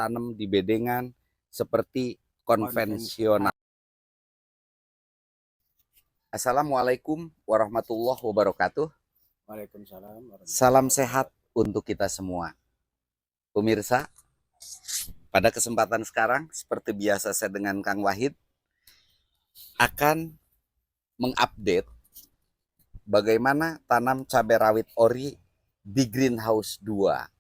ditanam di bedengan seperti konvensional. Assalamualaikum warahmatullahi wabarakatuh. Waalaikumsalam. Salam sehat untuk kita semua. Pemirsa, pada kesempatan sekarang seperti biasa saya dengan Kang Wahid akan mengupdate bagaimana tanam cabai rawit ori di greenhouse 2.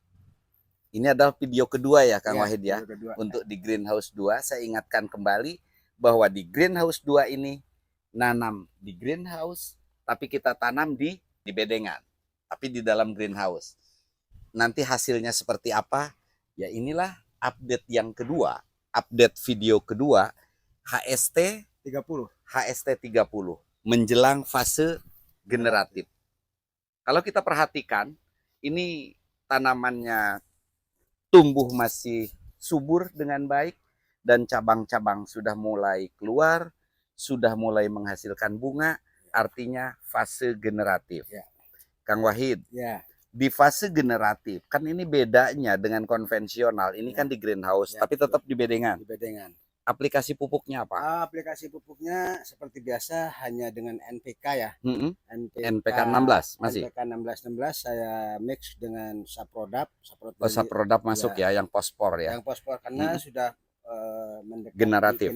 Ini adalah video kedua ya Kang Wahid ya. Untuk di greenhouse 2 saya ingatkan kembali bahwa di greenhouse 2 ini nanam di greenhouse tapi kita tanam di bedengan. Tapi di dalam greenhouse. Nanti hasilnya seperti apa? Ya inilah update yang kedua, update video kedua HST 30 menjelang fase generatif. Kalau kita perhatikan, ini tanamannya tumbuh masih subur dengan baik dan cabang-cabang sudah mulai keluar, sudah mulai menghasilkan bunga, artinya fase generatif. Ya. Kang Wahid, ya. Di fase generatif, kan ini bedanya dengan konvensional, ini kan di greenhouse, tapi tetap di bedengan. Aplikasi pupuknya apa? Aplikasi pupuknya seperti biasa hanya dengan NPK ya. NPK 16 masih. NPK 16 saya mix dengan Saprodap. Saprodap masuk ya, yang fosfor ya. Yang fosfor karena sudah mendekati generatif.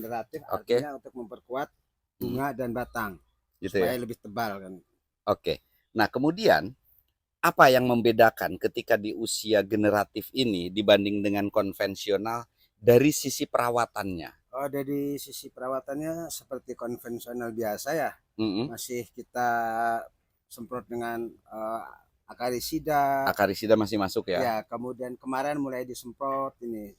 Artinya untuk memperkuat bunga dan batang gitu supaya lebih tebal kan. Oke. Nah, kemudian apa yang membedakan ketika di usia generatif ini dibanding dengan konvensional dari sisi perawatannya? Oh, dari sisi perawatannya seperti konvensional biasa ya. Masih kita semprot dengan akarisida. Akarisida masih masuk ya? Ya, kemudian kemarin mulai disemprot ini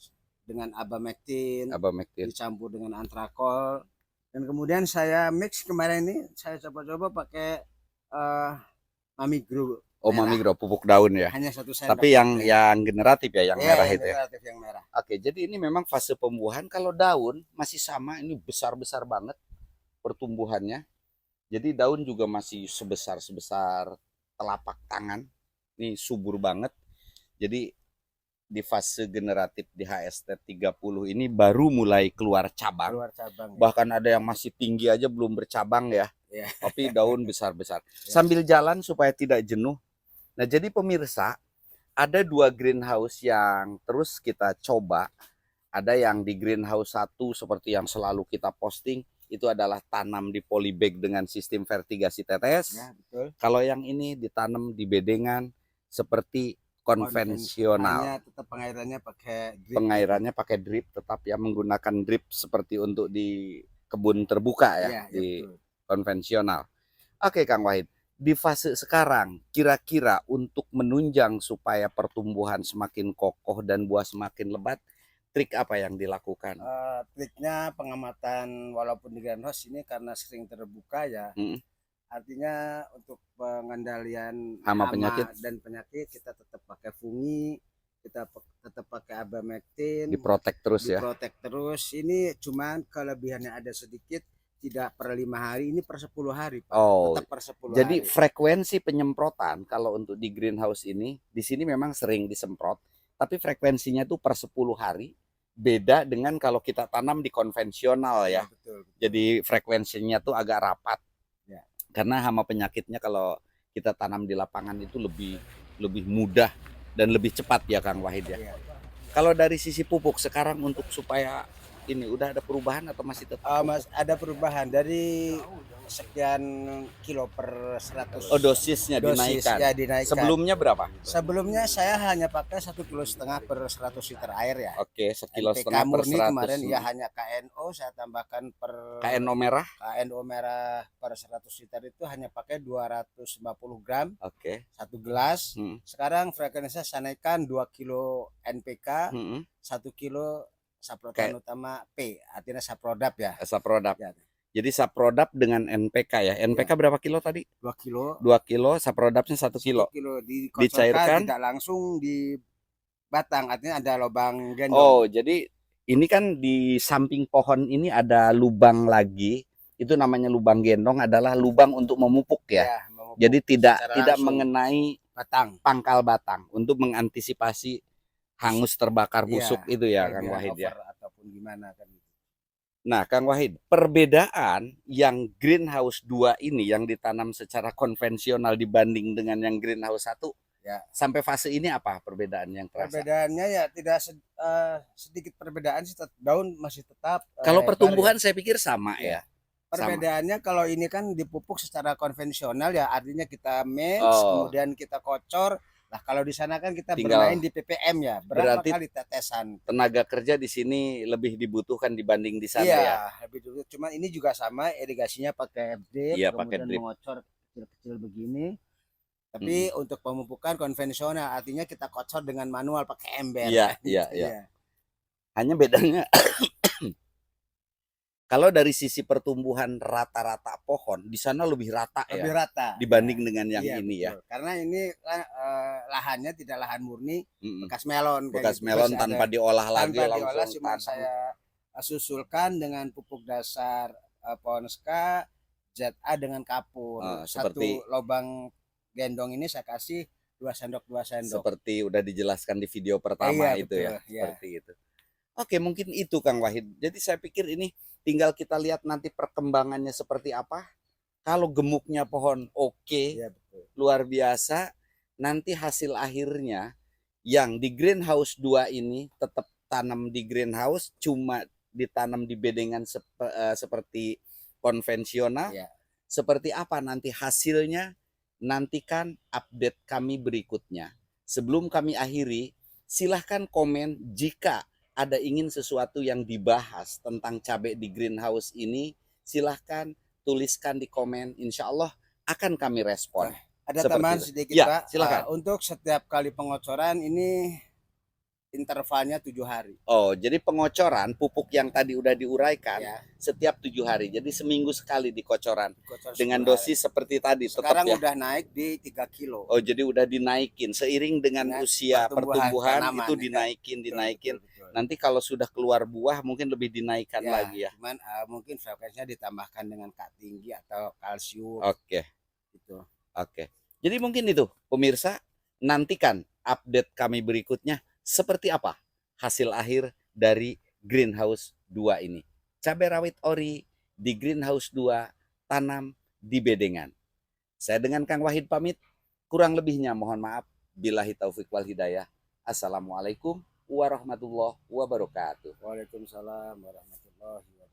dengan abamectin, dicampur dengan antrakol. Dan kemudian saya mix kemarin ini, saya coba-coba pakai Mamigro. Mamigro pupuk daun ya. Hanya 1 sendok. Tapi yang generatif ya, yang merah itu ya. Yang merah. Oke, jadi ini memang fase pembuahan. Kalau daun masih sama, ini besar-besar banget pertumbuhannya. Jadi daun juga masih sebesar telapak tangan. Ini subur banget. Jadi di fase generatif di HST 30 ini baru mulai keluar cabang. Bahkan ada yang masih tinggi aja belum bercabang ya. Tapi daun besar-besar. Sambil jalan supaya tidak jenuh. Nah, jadi pemirsa, ada 2 greenhouse yang terus kita coba. Ada yang di greenhouse 1 seperti yang selalu kita posting, itu adalah tanam di polybag dengan sistem vertigasi tetes. Ya, betul. Kalau yang ini ditanam di bedengan seperti konvensional. Tetap pengairannya pakai drip. Pengairannya pakai drip, tetap ya menggunakan drip seperti untuk di kebun terbuka ya, di konvensional. Oke Kang Wahid. Di fase sekarang, kira-kira untuk menunjang supaya pertumbuhan semakin kokoh dan buah semakin lebat, trik apa yang dilakukan? Triknya pengamatan walaupun di greenhouse ini karena sering terbuka ya, artinya untuk pengendalian hama dan penyakit kita tetap pakai fungi, kita tetap pakai abamectin, diprotek terus ya. Diprotek terus. Ini cuman kelebihannya ada sedikit. Tidak per 5 hari, ini per 10 hari Pak. Tetap per 10 jadi hari. Frekuensi penyemprotan kalau untuk di greenhouse ini, di sini memang sering disemprot, tapi frekuensinya itu per 10 hari. Beda dengan kalau kita tanam di konvensional ya. Betul. Jadi frekuensinya tuh agak rapat. Ya. Karena hama penyakitnya kalau kita tanam di lapangan itu lebih mudah dan lebih cepat ya Kang Wahid ya. Ya. Kalau dari sisi pupuk sekarang untuk supaya ini udah ada perubahan atau masih tetap? Ada perubahan dari sekian kilo per 100. Dosisnya dinaikkan. Ya, dinaikkan. Sebelumnya berapa? Sebelumnya saya hanya pakai 1,5 kilo per 100 liter air ya. Oke, 1,5 kilo per 100. Kemarin ya hanya KNO saya tambahkan per KNO merah. KNO merah per 100 liter itu hanya pakai 250 gram. Oke. 1 gelas. Sekarang frekuensinya saya naikkan 2 kilo NPK, 1 kilo Saprotan utama P, artinya Saprodap ya. Saprodap. Ya. Jadi Saprodap dengan NPK ya. NPK berapa kilo tadi? 2 kilo. 2 kilo, Saprodapnya 1 kilo. 1 kilo dicairkan tidak langsung di batang, artinya ada lubang gendong. Jadi ini kan di samping pohon ini ada lubang lagi. Itu namanya lubang gendong, adalah lubang untuk memupuk ya. Memupuk. Jadi tidak mengenai batang, pangkal batang untuk mengantisipasi hangus terbakar busuk Iya, itu ya Kang kelebihan Wahid ya. over ataupun gimana kan. Nah, Kang Wahid, perbedaan yang greenhouse 2 ini yang ditanam secara konvensional dibanding dengan yang greenhouse 1 ya, sampai fase ini apa perbedaan yang terasa? Perbedaannya ya tidak sedikit perbedaan sih, daun masih tetap Kalau lebar pertumbuhan ya. saya pikir sama Ya. ya. Perbedaannya kalau ini kan dipupuk secara konvensional ya, artinya kita match, Oh, kemudian kita kocor. Nah, kalau di sana kan kita tinggal bermain di PPM ya, berapa berarti kali tetesan. tenaga kerja di sini lebih dibutuhkan dibanding di sana Iya, ya. lebih dulu. Cuman ini juga sama, irigasinya pakai drip, Iya, pakai kemudian drip. mengocor kecil-kecil begini. Tapi untuk pemupukan konvensional, artinya kita kocor dengan manual pakai ember. Iya, Gitu, iya, iya. ya. Hanya bedanya kalau dari sisi pertumbuhan rata-rata pohon di sana lebih rata Lebih ya rata dibanding ya. dengan yang Iya, ini betul. ya. Karena ini lahannya tidak lahan murni, Mm-mm. bekas melon kayak Bekas gitu. melon Masih tanpa ada, diolah lagi tanpa diolah, langsung cuma tanam. saya susulkan dengan pupuk dasar Ponska ZA dengan kapur. Satu Seperti lubang gendong ini saya kasih 2 sendok. seperti udah dijelaskan di video pertama Iya, itu betul, ya, ya. seperti itu. Oke, mungkin itu Kang Wahid. Jadi saya pikir ini tinggal kita lihat nanti perkembangannya seperti apa. Kalau gemuknya pohon oke, Iya, betul. luar biasa, nanti hasil akhirnya yang di greenhouse 2 ini tetap tanam di greenhouse, cuma ditanam di bedengan seperti konvensional. Ya. Seperti apa nanti hasilnya? Nantikan update kami berikutnya. Sebelum kami akhiri, silahkan komen jika ada ingin sesuatu yang dibahas tentang cabai di greenhouse ini. Silahkan tuliskan di komen. Insya Allah akan kami respon. Ada tambahan sedikit ya, Pak. silakan. Untuk setiap kali pengocoran ini intervalnya 7 hari. Oh, jadi pengocoran pupuk yang tadi udah diuraikan ya, setiap 7 hari. Jadi seminggu sekali di kocoran. Dikocor Dengan dosis seperti tadi. Sekarang tetap ya. udah naik di 3 kilo. Oh, jadi udah dinaikin seiring dengan usia pertumbuhan tanaman, itu dinaikin. Betul. Nanti kalau sudah keluar buah mungkin lebih dinaikkan ya, lagi ya. Cuman mungkin frekuensinya ditambahkan dengan K tinggi atau kalsium. Oke. Gitu. Oke. Jadi mungkin itu pemirsa, nantikan update kami berikutnya seperti apa hasil akhir dari greenhouse 2 ini. Cabai rawit ori di greenhouse 2 tanam di bedengan. Saya dengan Kang Wahid pamit. Kurang lebihnya mohon maaf. Billahi taufik wal hidayah. Assalamualaikum warahmatullahi wabarakatuh. Waalaikumsalam warahmatullahi wabarakatuh.